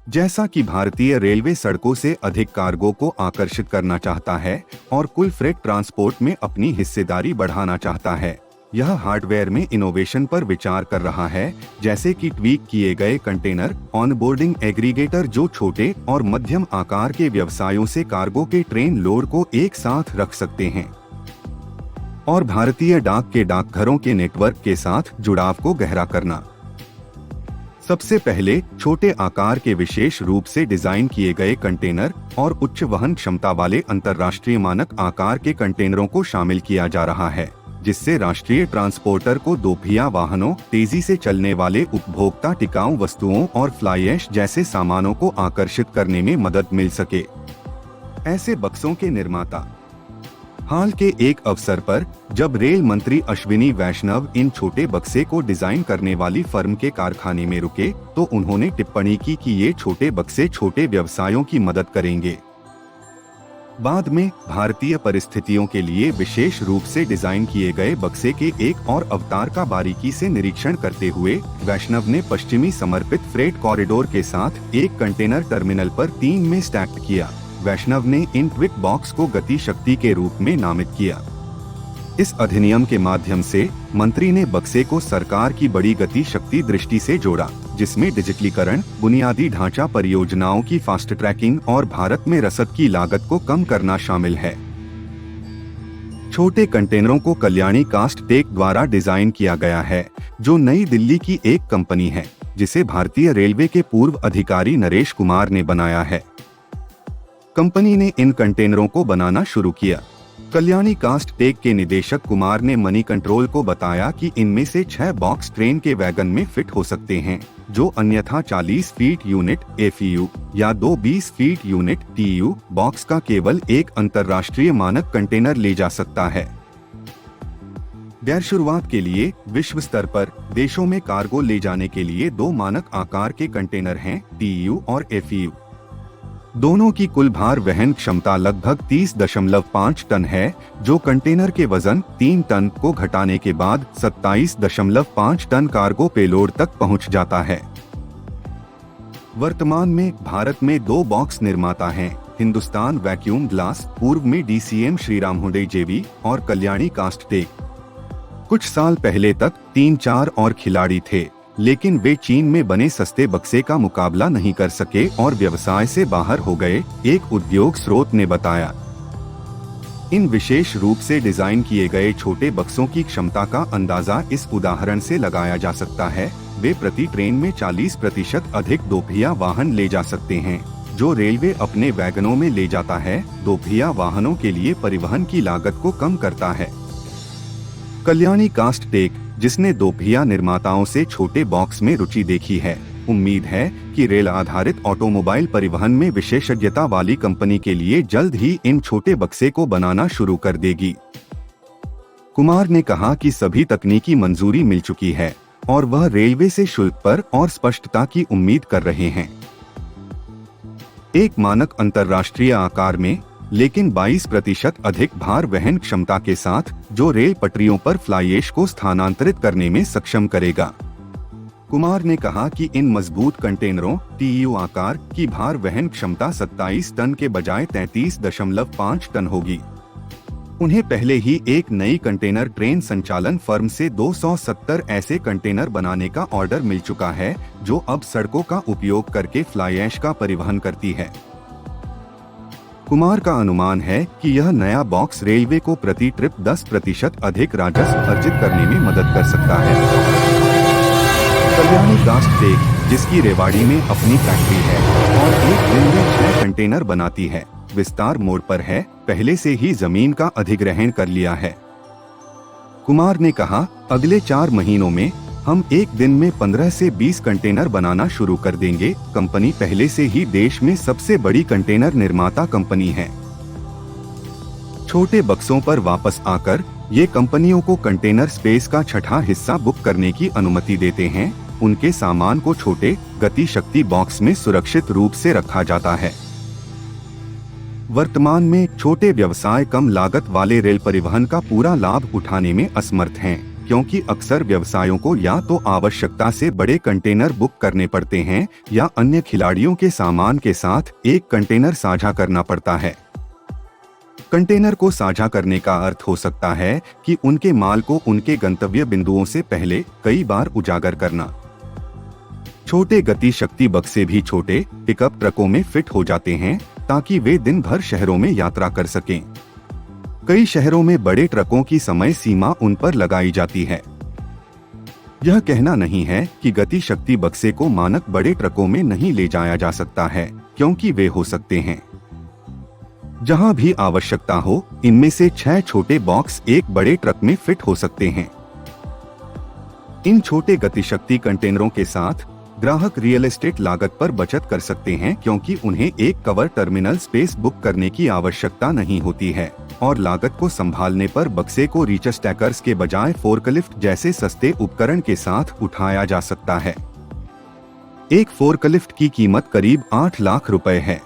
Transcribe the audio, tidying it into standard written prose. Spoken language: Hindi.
जैसा कि भारतीय रेलवे सड़कों से अधिक कार्गो को आकर्षित करना चाहता है और कुल फ्रेट ट्रांसपोर्ट में अपनी हिस्सेदारी बढ़ाना चाहता है, यह हार्डवेयर में इनोवेशन पर विचार कर रहा है, जैसे कि ट्वीक किए गए कंटेनर ऑनबोर्डिंग एग्रीगेटर जो छोटे और मध्यम आकार के व्यवसायों से कार्गो के ट्रेन लोड को एक साथ रख सकते हैं और भारतीय डाक के डाकघरों के नेटवर्क के साथ जुड़ाव को गहरा करना। सबसे पहले छोटे आकार के विशेष रूप से डिजाइन किए गए कंटेनर और उच्च वहन क्षमता वाले अंतर्राष्ट्रीय मानक आकार के कंटेनरों को शामिल किया जा रहा है, जिससे राष्ट्रीय ट्रांसपोर्टर को दोपहिया वाहनों, तेजी से चलने वाले उपभोक्ता टिकाऊ वस्तुओं और फ्लाई ऐश जैसे सामानों को आकर्षित करने में मदद मिल सके। ऐसे बक्सों के निर्माता हाल के एक अवसर पर जब रेल मंत्री अश्विनी वैष्णव इन छोटे बक्से को डिजाइन करने वाली फर्म के कारखाने में रुके, तो उन्होंने टिप्पणी की कि ये छोटे बक्से छोटे व्यवसायों की मदद करेंगे। बाद में भारतीय परिस्थितियों के लिए विशेष रूप से डिजाइन किए गए बक्से के एक और अवतार का बारीकी से निरीक्षण करते हुए वैष्णव ने पश्चिमी समर्पित फ्रेट कॉरिडोर के साथ एक कंटेनर टर्मिनल पर 3 में स्टैक किया। वैष्णव ने इन ट्विक बॉक्स को गति शक्ति के रूप में नामित किया। इस अधिनियम के माध्यम से मंत्री ने बक्से को सरकार की बड़ी गति शक्ति दृष्टि से जोड़ा, जिसमें डिजिटलीकरण, बुनियादी ढांचा परियोजनाओं की फास्ट ट्रैकिंग और भारत में रसद की लागत को कम करना शामिल है। छोटे कंटेनरों को कल्याणी कास्ट टेक द्वारा डिजाइन किया गया है, जो नई दिल्ली की एक कंपनी है, जिसे भारतीय रेलवे के पूर्व अधिकारी नरेश कुमार ने बनाया है। कंपनी ने इन कंटेनरों को बनाना शुरू किया। कल्याणी कास्ट टेक के निदेशक कुमार ने मनी कंट्रोल को बताया कि इनमें से 6 बॉक्स ट्रेन के वैगन में फिट हो सकते हैं, जो अन्यथा 40 फीट यूनिट FEU या 2 20 फीट यूनिट TU बॉक्स का केवल एक अंतर्राष्ट्रीय मानक कंटेनर ले जा सकता है। गैर शुरुआत के लिए विश्व स्तर पर देशों में कार्गो ले जाने के लिए 2 मानक आकार के कंटेनर हैं, TU और FEU। दोनों की कुल भार वहन क्षमता लगभग 30.5 टन है, जो कंटेनर के वजन 3 टन को घटाने के बाद 27.5 टन कार्गो पेलोड तक पहुंच जाता है। वर्तमान में भारत में 2 बॉक्स निर्माता हैं, हिंदुस्तान वैक्यूम ग्लास, पूर्व में DCM श्रीराम हुंडई JV और कल्याणी कास्ट टेक। कुछ साल पहले तक 3-4 और खिलाड़ी थे, लेकिन वे चीन में बने सस्ते बक्से का मुकाबला नहीं कर सके और व्यवसाय से बाहर हो गए, एक उद्योग स्रोत ने बताया। इन विशेष रूप से डिजाइन किए गए छोटे बक्सों की क्षमता का अंदाजा इस उदाहरण से लगाया जा सकता है। वे प्रति ट्रेन में 40% अधिक दोपहिया वाहन ले जा सकते हैं, जो रेलवे अपने वैगनों में ले जाता है। दोपहिया वाहनों के लिए परिवहन की लागत को कम करता है। कल्याणी कास्ट टेक, जिसने दोपहिया निर्माताओं से छोटे बॉक्स में रुचि देखी है, उम्मीद है कि रेल आधारित ऑटोमोबाइल परिवहन में विशेषज्ञता वाली कंपनी के लिए जल्द ही इन छोटे बक्से को बनाना शुरू कर देगी। कुमार ने कहा कि सभी तकनीकी मंजूरी मिल चुकी है और वह रेलवे से शुल्क पर और स्पष्टता की उम्मीद कर रहे हैं। एक मानक अंतर्राष्ट्रीय आकार में, लेकिन 22% अधिक भार वहन क्षमता के साथ, जो रेल पटरियों पर फ्लाई ऐश को स्थानांतरित करने में सक्षम करेगा। कुमार ने कहा कि इन मजबूत कंटेनरों TU आकार की भार वहन क्षमता 27 टन के बजाय 33.5 टन होगी। उन्हें पहले ही एक नई कंटेनर ट्रेन संचालन फर्म से 270 ऐसे कंटेनर बनाने का ऑर्डर मिल चुका है, जो अब सड़कों का उपयोग करके फ्लाई ऐश का परिवहन करती है। कुमार का अनुमान है कि यह नया बॉक्स रेलवे को प्रति ट्रिप 10% अधिक राजस्व अर्जित करने में मदद कर सकता है। कल्याणी कास्ट टेक, जिसकी रेवाड़ी में अपनी फैक्ट्री है और एक दिन में 6 कंटेनर बनाती है, विस्तार मोड पर है, पहले से ही जमीन का अधिग्रहण कर लिया है। कुमार ने कहा, अगले 4 महीनों में हम एक दिन में 15 से 20 कंटेनर बनाना शुरू कर देंगे। कंपनी पहले से ही देश में सबसे बड़ी कंटेनर निर्माता कंपनी है। छोटे बक्सों पर वापस आकर ये कंपनियों को कंटेनर स्पेस का छठा हिस्सा बुक करने की अनुमति देते हैं। उनके सामान को छोटे गति शक्ति बॉक्स में सुरक्षित रूप से रखा जाता है। वर्तमान में छोटे व्यवसाय कम लागत वाले रेल परिवहन का पूरा लाभ उठाने में असमर्थ हैं, क्योंकि अक्सर व्यवसायों को या तो आवश्यकता से बड़े कंटेनर बुक करने पड़ते हैं या अन्य खिलाड़ियों के सामान के साथ एक कंटेनर साझा करना पड़ता है। कंटेनर को साझा करने का अर्थ हो सकता है कि उनके माल को उनके गंतव्य बिंदुओं से पहले कई बार उजागर करना। छोटे गति शक्ति बक्से भी छोटे पिकअप ट्रकों में फिट हो जाते हैं ताकि वे दिन भर शहरों में यात्रा कर सकें। कई शहरों में बड़े ट्रकों की समय सीमा उन पर लगाई जाती है। यह कहना नहीं है कि गति शक्ति बक्से को मानक बड़े ट्रकों में नहीं ले जाया जा सकता है, क्योंकि वे हो सकते हैं। जहां भी आवश्यकता हो, इनमें से 6 छोटे बॉक्स एक बड़े ट्रक में फिट हो सकते हैं। इन छोटे गतिशक्ति कंटेनरों के साथ ग्राहक रियल एस्टेट लागत पर बचत कर सकते हैं, क्योंकि उन्हें एक कवर टर्मिनल स्पेस बुक करने की आवश्यकता नहीं होती है और लागत को संभालने पर बक्से को रीच स्टैकर्स के बजाय फोर्कलिफ्ट जैसे सस्ते उपकरण के साथ उठाया जा सकता है। एक फोर्कलिफ्ट की कीमत करीब 8 लाख रुपए है।